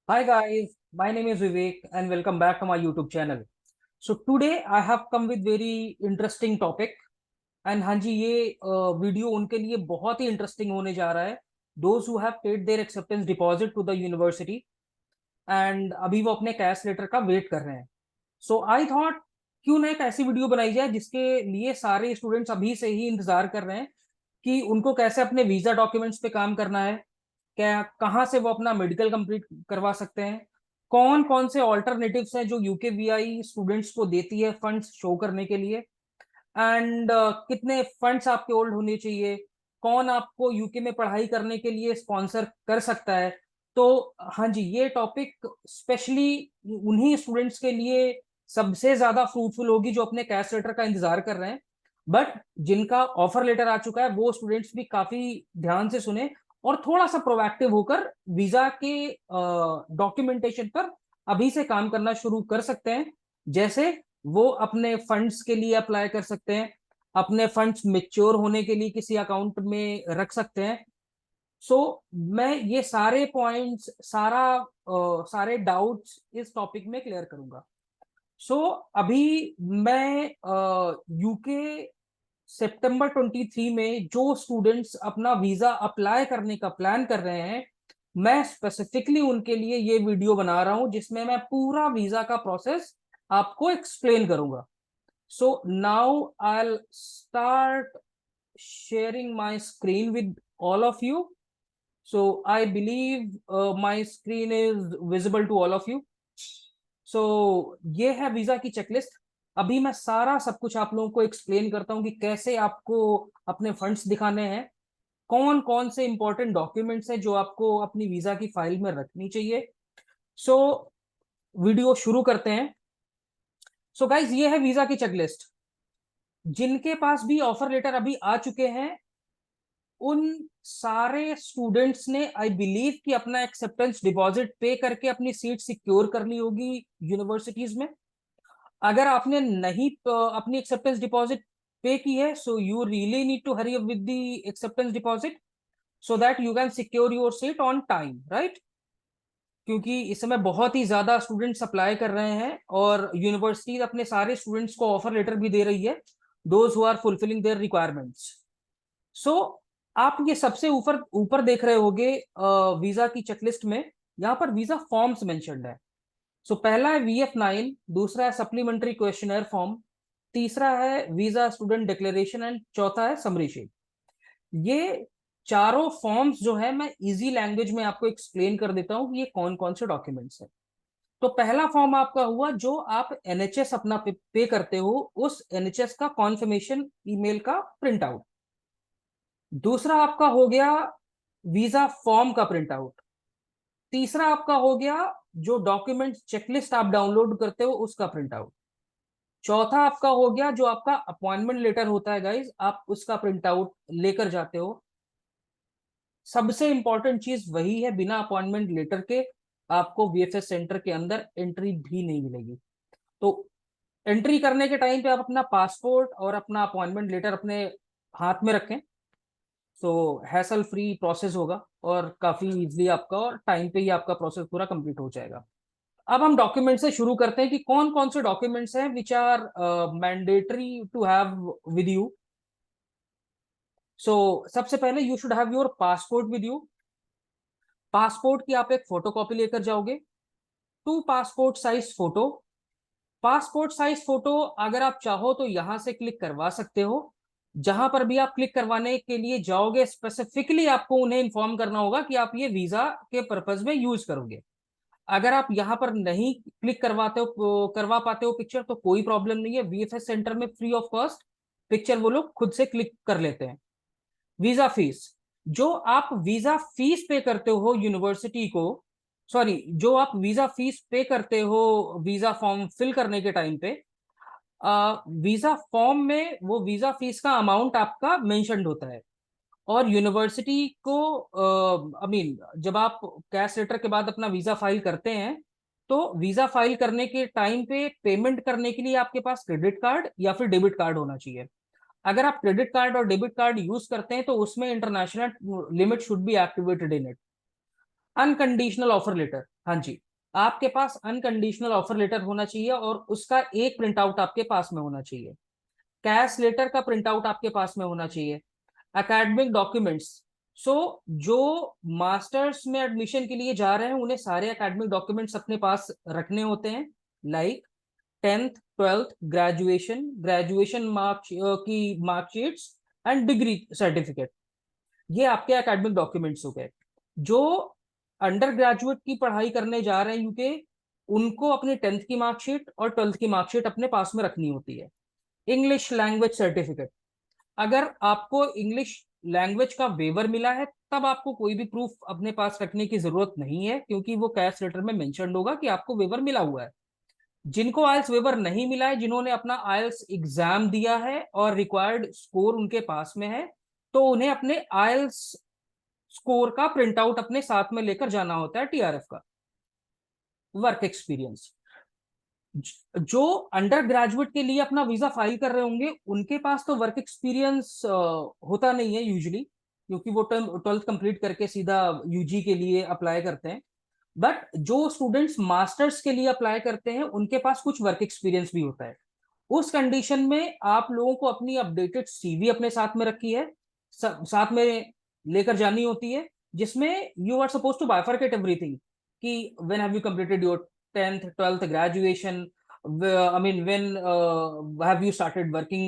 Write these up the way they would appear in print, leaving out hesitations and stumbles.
Hi guys, my name is Vivek and welcome back to my YouTube channel. So today I have come with very interesting topic and हाँ जी ये video उनके लिए बहुत ही interesting होने जा रहा है. Those who have paid their acceptance deposit to the university and अभी वो अपने कैश लेटर का वेट कर रहे हैं. So I thought क्यों ना एक ऐसी वीडियो बनाई जाए जिसके लिए सारे स्टूडेंट्स अभी से ही इंतजार कर रहे हैं कि उनको कैसे अपने वीजा डॉक्यूमेंट्स पे काम करना है, क्या कहाँ से वो अपना मेडिकल कंप्लीट करवा सकते हैं, कौन कौन से ऑल्टरनेटिव्स हैं जो यूकेवीआई स्टूडेंट्स को देती है फंड्स शो करने के लिए, एंड कितने फंड्स आपके ओल्ड होने चाहिए, कौन आपको यूके में पढ़ाई करने के लिए स्पॉन्सर कर सकता है. तो हाँ जी ये टॉपिक स्पेशली उन्हीं स्टूडेंट्स के लिए सबसे ज्यादा फ्रूटफुल होगी जो अपने कैश लेटर का इंतजार कर रहे हैं. बट जिनका ऑफर लेटर आ चुका है वो स्टूडेंट्स भी काफी ध्यान से सुने और थोड़ा सा प्रोएक्टिव होकर वीजा के डॉक्यूमेंटेशन पर अभी से काम करना शुरू कर सकते हैं. जैसे वो अपने फंड्स के लिए अप्लाई कर सकते हैं, अपने फंड्स मेच्योर होने के लिए किसी अकाउंट में रख सकते हैं. सो मैं ये सारे पॉइंट्स सारे डाउट्स इस टॉपिक में क्लियर करूंगा. सो अभी मैं यूके सितंबर 23 में जो स्टूडेंट्स अपना वीजा अप्लाई करने का प्लान कर रहे हैं, मैं स्पेसिफिकली उनके लिए ये वीडियो बना रहा हूं जिसमें मैं पूरा वीजा का प्रोसेस आपको एक्सप्लेन करूंगा. So now I start sharing my screen with all of you. So I believe my screen is visible to all of you. So ये है वीजा की चेकलिस्ट. अभी मैं सारा सब कुछ आप लोगों को एक्सप्लेन करता हूँ कि कैसे आपको अपने फंड्स दिखाने हैं, कौन कौन से इंपॉर्टेंट डॉक्यूमेंट्स हैं जो आपको अपनी वीजा की फाइल में रखनी चाहिए. सो वीडियो शुरू करते हैं. सो गाइज ये है वीजा की चेकलिस्ट. जिनके पास भी ऑफर लेटर अभी आ चुके हैं उन सारे स्टूडेंट्स ने आई बिलीव कि अपना एक्सेप्टेंस डिपॉजिट पे करके अपनी सीट सिक्योर कर ली होगी यूनिवर्सिटीज में. अगर आपने नहीं अपनी एक्सेप्टेंस डिपॉजिट पे की है, so you really need to hurry up with the acceptance deposit so that you can secure your seat on time, right. क्योंकि इस समय बहुत ही ज्यादा स्टूडेंट्स अप्लाई कर रहे हैं और यूनिवर्सिटी अपने सारे स्टूडेंट्स को ऑफर लेटर भी दे रही है, those who are fulfilling their requirements. So आप ये सबसे ऊपर ऊपर देख रहे होंगे वीजा की चेकलिस्ट में यहाँ पर वीजा फॉर्म्स मेंशन्ड है. सो पहला है VF9, दूसरा है सप्लीमेंट्री क्वेश्चनर फॉर्म, तीसरा है वीजा स्टूडेंट डिक्लेरेशन एंड चौथा है समरी शीट. ये चारों फॉर्म्स जो है मैं इजी लैंग्वेज में आपको एक्सप्लेन कर देता हूँ कि ये कौन कौन से डॉक्यूमेंट्स हैं. तो पहला फॉर्म आपका हुआ जो आप एनएचएस अपना पे करते हो, उस एनएचएस का कॉन्फर्मेशन ईमेल का प्रिंट आउट. दूसरा आपका हो गया वीजा फॉर्म का प्रिंट आउट. तीसरा आपका हो गया जो डॉक्यूमेंट चेकलिस्ट आप डाउनलोड करते हो उसका प्रिंट आउट. चौथा आपका हो गया जो आपका अपॉइंटमेंट लेटर होता है गाइज, आप उसका प्रिंट आउट लेकर जाते हो. सबसे इंपॉर्टेंट चीज वही है, बिना अपॉइंटमेंट लेटर के आपको वीएफएस सेंटर के अंदर एंट्री भी नहीं मिलेगी. तो एंट्री करने के टाइम पे आप अपना पासपोर्ट और अपना अपॉइंटमेंट लेटर अपने हाथ में रखें. तो हैसल फ्री प्रोसेस होगा और काफी इजीली आपका और टाइम पे ही आपका प्रोसेस पूरा कंप्लीट हो जाएगा. अब हम डॉक्यूमेंट से शुरू करते हैं कि कौन कौन से डॉक्यूमेंट्स हैं which are mandatory to have with you. So सबसे पहले you should have your passport with you. Passport की आप एक फोटोकॉपी लेकर जाओगे. Two passport size photo. Passport size photo अगर आप चाहो तो यहां से क्लिक करवा सकते हो. जहां पर भी आप क्लिक करवाने के लिए जाओगे स्पेसिफिकली आपको उन्हें इन्फॉर्म करना होगा कि आप ये वीजा के पर्पज में यूज करोगे. अगर आप यहाँ पर नहीं क्लिक करवा पाते हो पिक्चर तो कोई प्रॉब्लम नहीं है, वीएफएस सेंटर में फ्री ऑफ कॉस्ट पिक्चर वो लोग खुद से क्लिक कर लेते हैं. वीजा फीस, जो आप वीजा फीस पे करते हो यूनिवर्सिटी को, सॉरी जो आप वीजा फीस पे करते हो वीजा फॉर्म फिल करने के टाइम पे, वीजा फॉर्म में वो वीजा फीस का अमाउंट आपका मेंशन्ड होता है. और यूनिवर्सिटी को जब आप कैश लेटर के बाद अपना वीजा फाइल करते हैं तो वीजा फाइल करने के टाइम पे पेमेंट करने के लिए आपके पास क्रेडिट कार्ड या फिर डेबिट कार्ड होना चाहिए. अगर आप क्रेडिट कार्ड और डेबिट कार्ड यूज करते हैं तो उसमें international limit should be activated in it. Unconditional offer letter, हाँ जी, आपके पास अनकंडीशनल ऑफर लेटर होना चाहिए और उसका एक प्रिंट आउट आपके पास में होना चाहिए। कैश लेटर का प्रिंट आउट आपके पास में होना चाहिए। एकेडमिक डॉक्यूमेंट्स, सो जो मास्टर्स में एडमिशन के लिए जा रहे हैं उन्हें सारे एकेडमिक डॉक्यूमेंट्स अपने पास रखने होते हैं, like 10th 12th graduation, graduation mark की मार्कशीट्स एंड डिग्री सर्टिफिकेट। ये आपके एकेडमिक डॉक्यूमेंट्स हो गए। जो अंडर ग्रेजुएट की पढ़ाई करने जा रहे हैं यूके, उनको अपनी 10th की मार्कशीट और 12th की मार्कशीट अपने पास में रखनी होती है। इंग्लिश लैंग्वेज सर्टिफिकेट, अगर आपको इंग्लिश लैंग्वेज का वेवर मिला है तब आपको कोई भी प्रूफ अपने पास रखने की जरूरत नहीं है, क्योंकि वो कैश लेटर में मेंशन होगा कि आपको वेवर मिला हुआ है। जिनको आयल्स वेवर नहीं मिला है, जिन्होंने अपना आयल्स एग्जाम दिया है और रिक्वायर्ड स्कोर उनके पास में है, तो उन्हें अपने आयल्स स्कोर का प्रिंट आउट अपने साथ में लेकर जाना होता है, टीआरएफ का। वर्क एक्सपीरियंस, जो अंडर ग्रेजुएट के लिए अपना वीजा फाइल कर रहे होंगे उनके पास तो वर्क एक्सपीरियंस होता नहीं है यूजुअली, क्योंकि वो 12th कंप्लीट करके सीधा यूजी के लिए अप्लाई करते हैं। बट जो स्टूडेंट्स मास्टर्स के लिए अप्लाई करते हैं उनके पास कुछ वर्क एक्सपीरियंस भी होता है। उस कंडीशन में आप लोगों को अपनी अपडेटेड सीवी अपने साथ में रखी है, साथ में लेकर जानी होती है, जिसमें you are suppose to bifurcate everything कि when have you completed your 10th 12th graduation, I mean when have you started working,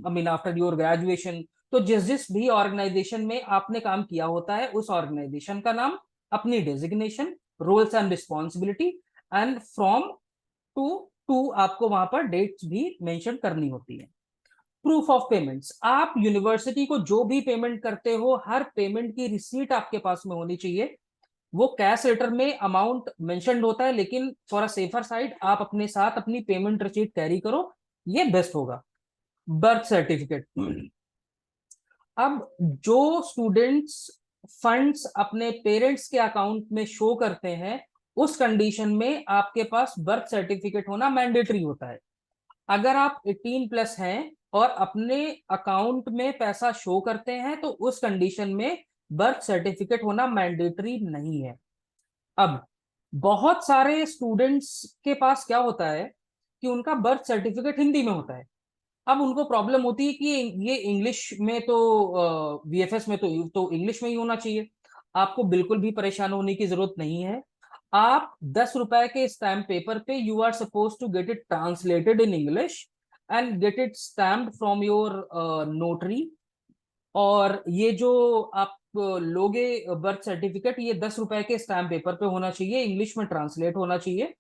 I mean after your graduation। तो जिस जिस भी ऑर्गेनाइजेशन में आपने काम किया होता है उस ऑर्गेनाइजेशन का नाम, अपनी designation, roles and responsibility, and from to आपको वहां पर डेट्स भी मेंशन करनी होती है। प्रूफ ऑफ पेमेंट्स, आप यूनिवर्सिटी को जो भी पेमेंट करते हो हर पेमेंट की रिसीट आपके पास में होनी चाहिए। वो कैश लेटर में अमाउंट मेंशन्ड होता है, लेकिन फॉर अ सेफर साइड आप अपने साथ अपनी पेमेंट रिसीट कैरी करो, ये बेस्ट होगा। बर्थ सर्टिफिकेट, अब जो स्टूडेंट्स फंड्स अपने पेरेंट्स के अकाउंट में शो करते हैं उस कंडीशन में आपके पास बर्थ सर्टिफिकेट होना मैंडेटरी होता है। अगर आप 18 प्लस हैं और अपने अकाउंट में पैसा शो करते हैं तो उस कंडीशन में बर्थ सर्टिफिकेट होना मैंडेटरी नहीं है। अब बहुत सारे स्टूडेंट्स के पास क्या होता है कि उनका बर्थ सर्टिफिकेट हिंदी में होता है। अब उनको प्रॉब्लम होती है कि ये इंग्लिश में तो वीएफएस में तो इंग्लिश में ही होना चाहिए। आपको बिल्कुल भी परेशान होने की जरूरत नहीं है। आप 10 रुपए के स्टैम्प पेपर पे you are suppose to get it translated in English and get it stamped from your notary. और ये जो आप लोगे बर्थ सर्टिफिकेट, ये 10 रुपए के स्टैम्प पेपर पे होना चाहिए, इंग्लिश में ट्रांसलेट होना चाहिए,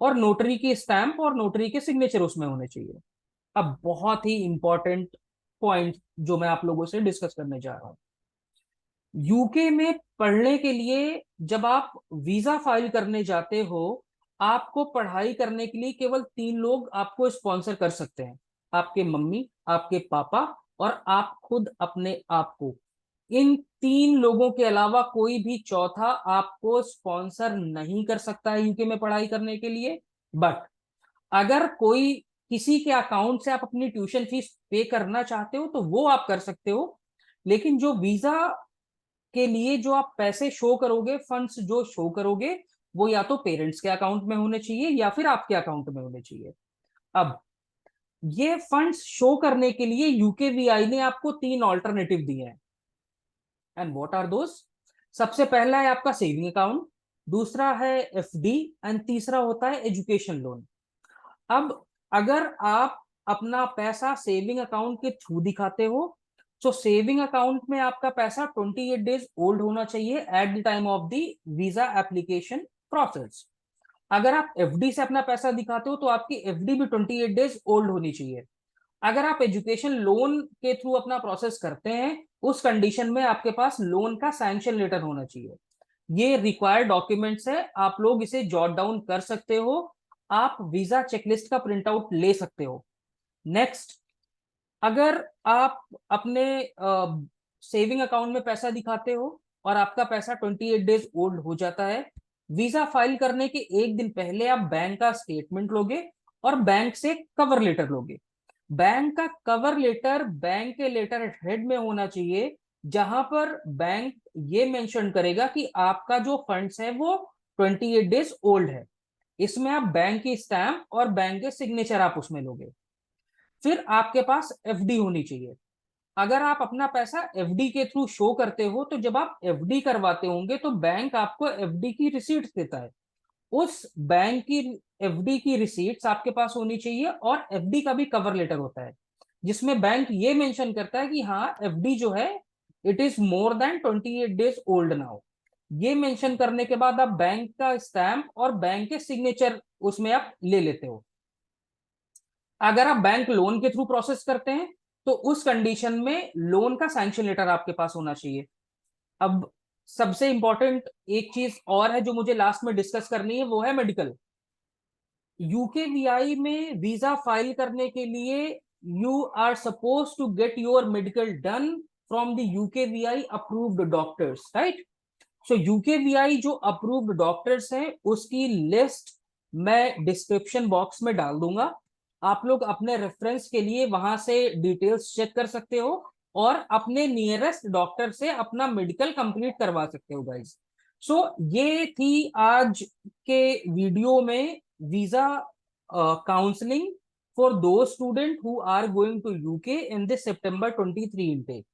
और नोटरी की स्टैम्प और नोटरी के सिग्नेचर उसमें होने चाहिए। अब बहुत ही इंपॉर्टेंट पॉइंट जो मैं आप लोगों से डिस्कस करने जा रहा हूं, यूके में पढ़ने के लिए जब आप वीजा फाइल करने जाते हो, आपको पढ़ाई करने के लिए केवल 3 लोग आपको स्पॉन्सर कर सकते हैं, आपके मम्मी, आपके पापा और आप खुद अपने आप को। इन 3 लोगों के अलावा कोई भी चौथा आपको स्पॉन्सर नहीं कर सकता है यूके में पढ़ाई करने के लिए। बट अगर कोई किसी के अकाउंट से आप अपनी ट्यूशन फीस पे करना चाहते हो तो वो आप कर सकते हो, लेकिन जो वीजा के लिए जो आप पैसे शो करोगे, फंड्स जो शो करोगे, वो या तो पेरेंट्स के अकाउंट में होने चाहिए या फिर आपके अकाउंट में होने चाहिए। अब ये फंड्स शो करने के लिए यूकेवीआई ने आपको 3 ऑल्टरनेटिव दिए हैं। And what are those? सबसे पहला है आपका सेविंग अकाउंट, दूसरा है एफडी, एंड तीसरा होता है एजुकेशन लोन। अब अगर आप अपना पैसा सेविंग अकाउंट के थ्रू दिखाते हो तो सेविंग अकाउंट में आपका पैसा 28 डेज ओल्ड होना चाहिए at the time of the visa application process. अगर आप एफडी से अपना पैसा दिखाते हो तो आपकी एफडी भी 28 डेज ओल्ड होनी चाहिए। अगर आप एजुकेशन लोन के थ्रू अपना प्रोसेस करते हैं उस कंडीशन में आपके पास लोन का सैंक्शन लेटर होना चाहिए। ये रिक्वायर्ड डॉक्यूमेंट्स है, आप लोग इसे जॉट डाउन कर सकते हो, आप वीजा चेकलिस्ट का प्रिंट आउट ले सकते हो। नेक्स्ट, अगर आप अपने सेविंग अकाउंट में पैसा दिखाते हो और आपका पैसा 28 डेज ओल्ड हो जाता है, वीजा फाइल करने के एक दिन पहले आप बैंक का स्टेटमेंट लोगे और बैंक से कवर लेटर लोगे। बैंक का कवर लेटर बैंक के लेटर हेड में होना चाहिए, जहां पर बैंक ये मेंशन करेगा कि आपका जो फंड्स है वो 28 डेज ओल्ड है। इसमें आप बैंक की स्टैम्प और बैंक के सिग्नेचर आप उसमें लोगे। फिर आपके पास एफडी होनी चाहिए। अगर आप अपना पैसा एफडी के थ्रू शो करते हो, तो जब आप एफडी करवाते होंगे तो बैंक आपको एफडी की रिसीट देता है। उस बैंक की एफडी की रिसीट्स आपके पास होनी चाहिए, और एफडी का भी कवर लेटर होता है जिसमें बैंक ये मेंशन करता है कि हाँ, एफडी जो है it is more than 28 days old now. ये मेंशन करने के बाद आप बैंक का स्टैंप और बैंक के सिग्नेचर उसमें आप ले लेते हो। अगर आप बैंक लोन के थ्रू प्रोसेस करते हैं तो उस कंडीशन में लोन का सैंक्शन लेटर आपके पास होना चाहिए। अब सबसे इंपॉर्टेंट एक चीज और है जो मुझे लास्ट में डिस्कस करनी है, वो है मेडिकल। यूकेवीआई में वीजा फाइल करने के लिए you are suppose to get your medical done from the UKVI approved doctors, right. So UKVI जो अप्रूव्ड डॉक्टर्स हैं उसकी लिस्ट मैं डिस्क्रिप्शन बॉक्स में डाल दूंगा। आप लोग अपने रेफरेंस के लिए वहां से डिटेल्स चेक कर सकते हो और अपने नियरेस्ट डॉक्टर से अपना मेडिकल कंप्लीट करवा सकते हो गाइस। सो ये थी आज के वीडियो में वीजा काउंसलिंग फॉर दो student who are going to UK in this September 23 intake.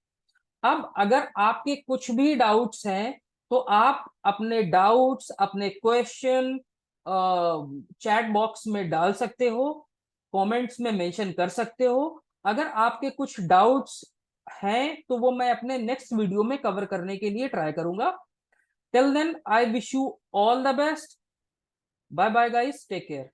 अब अगर आपके कुछ भी डाउट्स हैं तो आप अपने डाउट्स, अपने क्वेश्चन चैट बॉक्स में डाल सकते हो, कमेंट्स में मेंशन कर सकते हो। अगर आपके कुछ डाउट्स हैं तो वो मैं अपने नेक्स्ट वीडियो में कवर करने के लिए ट्राई करूंगा। Till then I wish you all the best. Bye bye guys, take care.